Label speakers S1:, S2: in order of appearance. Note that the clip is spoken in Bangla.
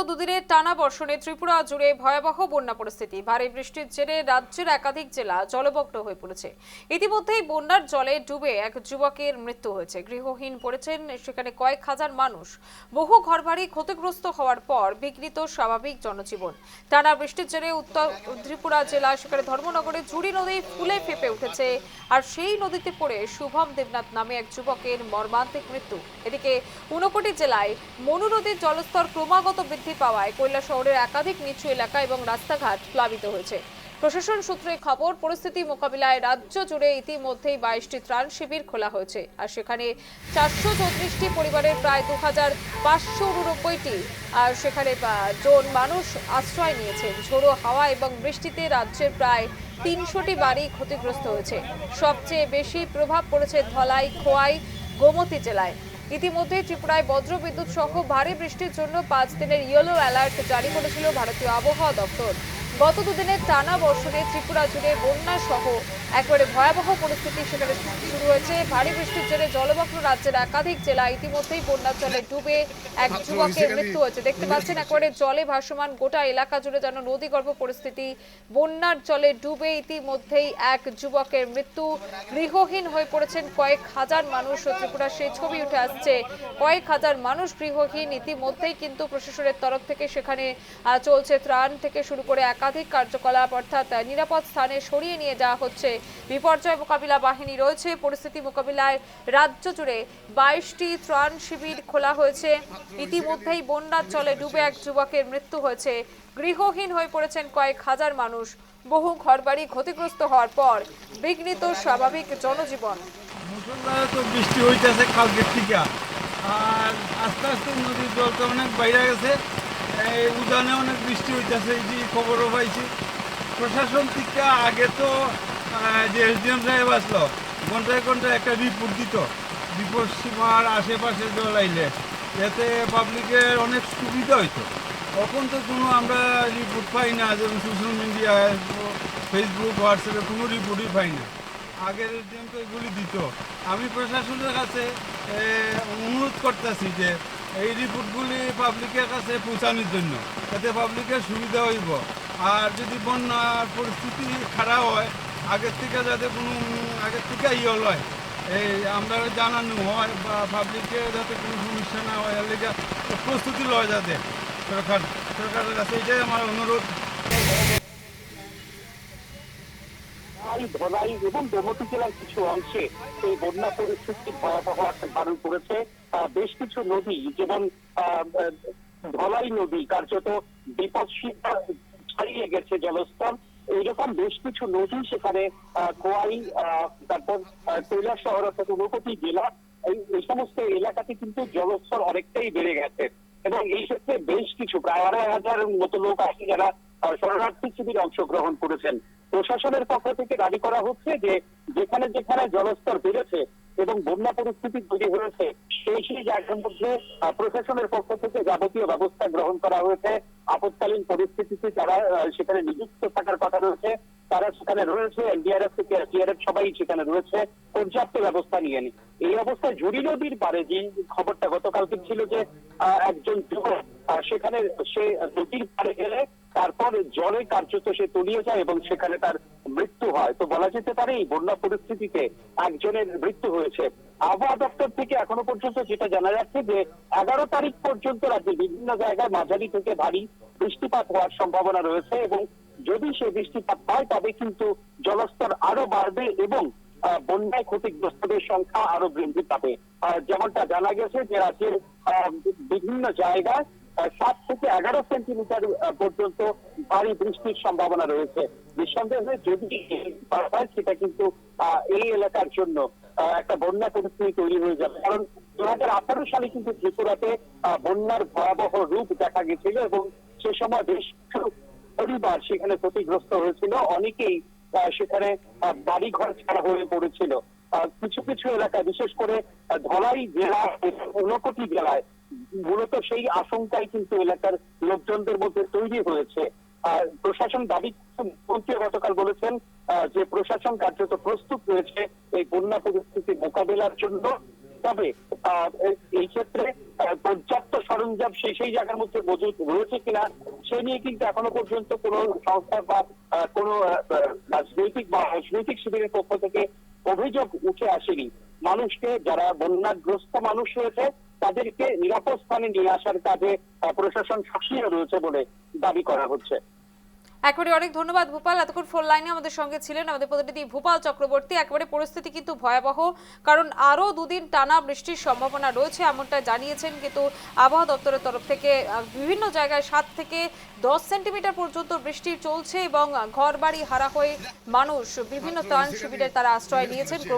S1: দুদিনের টানা বর্ষণে ত্রিপুরা জুড়ে ভয়াবহ বন্যা পরিস্থিতি। ভারী বৃষ্টির জেরে রাজ্যের একাধিক জেলা জলমগ্ন হয়ে পড়েছে। ইতিমধ্যেই বন্যার জলে ডুবে এক যুবকের মৃত্যু হয়েছে। গৃহহীন পড়েছেন সেখানে কয়েক হাজার মানুষ। বহু ঘরবাড়ি ক্ষতিগ্রস্ত হওয়ার পর বিঘ্নিত স্বাভাবিক জনজীবন। টানা বৃষ্টির জেরে উত্তর ত্রিপুরা জেলা সেখানে ধর্মনগরে জুড়ি নদী ফুলে ফেঁপে উঠেছে। আর সেই নদীতে পড়ে শুভম দেবনাথ নামে এক যুবকের মর্মান্তিক মৃত্যু। এদিকে ঊনকোটি জেলায় মনু নদীর জলস্তর ক্রমাগত বৃদ্ধি পাওয়ায় কৈলাসহরের একাধিক নিচু এলাকা এবং রাস্তাঘাট প্লাবিত হয়েছে। প্রশাসন সূত্রে খবর, পরিস্থিতি মোকাবিলায় রাজ্য জুড়ে ইতিমধ্যেই 22টি ত্রাণ শিবির খোলা হয়েছে। আর সেখানে 434টি পরিবারের প্রায় 2589টি আর সেখানে জন মানুষ আশ্রয় নিয়েছেন। ঝোড়ো হাওয়া এবং বৃষ্টিতে রাজ্যের প্রায় 300টি বাড়ি ক্ষতিগ্রস্ত হয়েছে। সবচেয়ে বেশি প্রভাব পড়েছে ধলাই, খোয়াই, গোমতী জেলায়। ইতিমধ্যে ত্রিপুরায় বজ্রবিদ্যুৎ সহ ভারী বৃষ্টির জন্য 5 দিনের ইয়েলো অ্যালার্ট জারি করেছিল ভারতীয় আবহাওয়া দপ্তর। গত দুদিনের টানা বর্ষণে ত্রিপুরা জুড়ে বন্যা সহ একেবারে ভয়াবহ পরিস্থিতি সেখানে শুরু হয়েছে। ভারী বৃষ্টির জন্য জলমগ্ন রাজ্যের একাধিক জেলা। ইতিমধ্যেই বন্যার জলে ডুবে এক যুবকের মৃত্যু হয়েছে। দেখতে পাচ্ছেন একেবারে জলে ভাসমান গোটা এলাকা জুড়ে যেন নদীগর্ভ পরিস্থিতি। বন্যার জলে ডুবে ইতিমধ্যেই এক যুবকের মৃত্যু। গৃহহীন হয়ে পড়েছেন কয়েক হাজার মানুষ। ত্রিপুরা সেই ছবি উঠে আসছে, কয়েক হাজার মানুষ গৃহহীন। ইতিমধ্যেই কিন্তু প্রশাসনের তরফ থেকে সেখানে চলছে ত্রাণ থেকে শুরু করে একাধিক কার্যকলাপ, অর্থাৎ নিরাপদ স্থানে সরিয়ে নিয়ে যাওয়া হচ্ছে। বিপর্যয় মোকাবিলা বাহিনী রয়েছে। পরিস্থিতি মোকাবিলায় রাজ্য জুড়ে 22টি ত্রাণ শিবির খোলা হয়েছে। ইতিমধ্যেই বন্যার জলে ডুবে এক যুবকের মৃত্যু হয়েছে। গৃহহীন হয়ে পড়েছেন কয়েক হাজার মানুষ। বহু ঘরবাড়ি ক্ষতিগ্রস্ত হওয়ার পর বিঘ্নিত স্বাভাবিক জনজীবন।
S2: মুসলধারে তো বৃষ্টি হইতেছে কালকের থেকে, আর আস্তে আস্তে নদীর জলটা অনেক বাইরে গেছে। এই উজানে অনেক বৃষ্টি হইতেছে, এই যে খবরও পাইছি। প্রশাসন থেকে আগে তো যে এসডিএম সাহেব আসলো ঘন্টায় ঘন্টায় একটা রিপোর্ট দিত, বিপদ সীমার আশেপাশে জল আইলে, এতে পাবলিকের অনেক সুবিধা হইতো। তখন তো কোনো আমরা রিপোর্ট পাই না, যেমন সোশ্যাল মিডিয়ায়, ফেসবুক, হোয়াটসঅ্যাপে কোনো রিপোর্টই পাই না। আগের এসডিএম তো এগুলি দিত। আমি প্রশাসনের কাছে অনুরোধ করতেছি যে এই রিপোর্টগুলি পাবলিকের কাছে পৌঁছানোর জন্য, যাতে পাবলিকের সুবিধা হইব। আর যদি বন্যার পরিস্থিতি খারাপ হয়, আগের থেকে যাতে কোনো আগের থেকে হয়, এই আমরা জানানো হয় বা পাবলিকের যাতে কোনো সমস্যা না হয়, এর লেগে প্রস্তুতি লয় যাতে সরকারের কাছে, এটাই আমার অনুরোধ।
S3: ধলাই এবং গোমতী জেলার কিছু অংশে এই বন্যা পরিস্থিতি ভয়াবহ আকার ধারণ করেছে। বেশ কিছু নদী, যেমন ধলাই নদী কার্যত বিপদসীমা ছাড়িয়ে গেছে জলস্তর। এইরকম বেশ কিছু নদী সেখানে খোয়াই, তারপর কৈলাসহর অর্থাৎ ঊনকোটি জেলা, এই সমস্ত এলাকাতে কিন্তু জলস্তর অনেকটাই বেড়ে গেছে। এবং এই ক্ষেত্রে বেশ কিছু প্রায় 2,500 মতো লোক আছে যারা শরণার্থী শিবিরে অংশগ্রহণ করেছেন। প্রশাসনের পক্ষ থেকে দাবি করা হচ্ছে যে যেখানে যেখানে জলস্তর বেড়েছে এবং বন্যা পরিস্থিতি তৈরি হয়েছে, সেই জায়গার মধ্যে প্রশাসনের পক্ষ থেকে যাবতীয় ব্যবস্থা গ্রহণ করা হয়েছে। আপৎকালীন পরিস্থিতিতে যারা সেখানে নিযুক্ত থাকার কথা রয়েছে তারা সেখানে রয়েছে। এনডিআরএফ থেকে এসডিআরএফ সবাই সেখানে রয়েছে পর্যাপ্ত ব্যবস্থা নিয়ে। এই অবস্থায় ঝুড়ি নদীর পারে যে খবরটা গতকালকে ছিল যে একজন যুবক সেখানে সে নদীর পারে গেলে তারপর জলে কার্যত সে তলিয়ে যায় এবং সেখানে তার মৃত্যু হয়। তো বলা যেতে পারে এই বন্যা পরিস্থিতিতে একজনের মৃত্যু হয়েছে। আবহাওয়া দপ্তর থেকে এখনো পর্যন্ত যেটা জানা যাচ্ছে যে 11 তারিখ পর্যন্ত রাজ্যের বিভিন্ন জায়গায় মাঝারি থেকে ভারী বৃষ্টিপাত হওয়ার সম্ভাবনা রয়েছে এবং যদি সে বৃষ্টিপাত হয় তবে কিন্তু জলস্তর আরো বাড়বে এবং বন্যায় ক্ষতিগ্রস্তদের সংখ্যা আরো বৃদ্ধি পাবে। যেমনটা জানা গেছে যে রাজ্যের বিভিন্ন জায়গায় 7 থেকে 11 সেন্টিমিটার পর্যন্ত ভারী বৃষ্টির সম্ভাবনা রয়েছে। নিঃসন্দেহে যদি হয় সেটা কিন্তু এই এলাকার জন্য একটা বন্যা পরিস্থিতি তৈরি হয়ে যাবে। কারণ 2018 সালে কিন্তু ত্রিপুরাতে বন্যার ভয়াবহ রূপ দেখা গেছিল এবং সে সময় বেশ কিছু পরিবার সেখানে ক্ষতিগ্রস্ত হয়েছিল। অনেকেই সেখানে বাড়িঘর ছাড়া হয়ে পড়েছিল। কিছু কিছু এলাকায়, বিশেষ করে ধলাই জেলা, ঊনকোটি জেলায় মূলত সেই আশঙ্কাই কিন্তু এলাকার লোকজনদের মধ্যে তৈরি হয়েছে। প্রশাসন দাবি মন্ত্রী গতকাল বলেছেন যে প্রশাসন কার্যত প্রস্তুত রয়েছে এই বন্যা পরিস্থিতি মোকাবেলার জন্য। তবে এই ক্ষেত্রে পর্যাপ্ত সরঞ্জাম সেই জায়গার মধ্যে মজুদ রয়েছে কিনা সে নিয়ে কিন্তু এখনো পর্যন্ত কোনো সংস্থা বা কোনো রাজনৈতিক বা অরাজনৈতিক শিবিরের পক্ষ থেকে অভিযোগ উঠে আসেনি। মানুষকে, যারা বন্যাগ্রস্ত মানুষ রয়েছে তাদেরকে নিরাপদ স্থানে নিয়ে আসার কাজে প্রশাসন সক্রিয় রয়েছে বলে দাবি করা হচ্ছে।
S1: একবারে অনেক ধন্যবাদ ভূপাল। এতক্ষণ ফোন লাইনে আমাদের সঙ্গে ছিলেন আমাদের প্রতিনিধি ভূপাল চক্রবর্তী। একবারে পরিস্থিতি কিন্তু ভয়াবহ, কারণ আরো দুদিন টানা বৃষ্টির সম্ভাবনা রয়েছে এমনটা জানিয়েছেন কিন্তু আবহাওয়া দপ্তরের তরফ থেকে। বিভিন্ন জায়গায় 7 থেকে 10 সেন্টিমিটার পর্যন্ত বৃষ্টি চলছে এবং ঘর বাড়ি হারা হয়ে মানুষ বিভিন্ন ত্রাণ শিবিরে তারা আশ্রয় নিয়েছেন।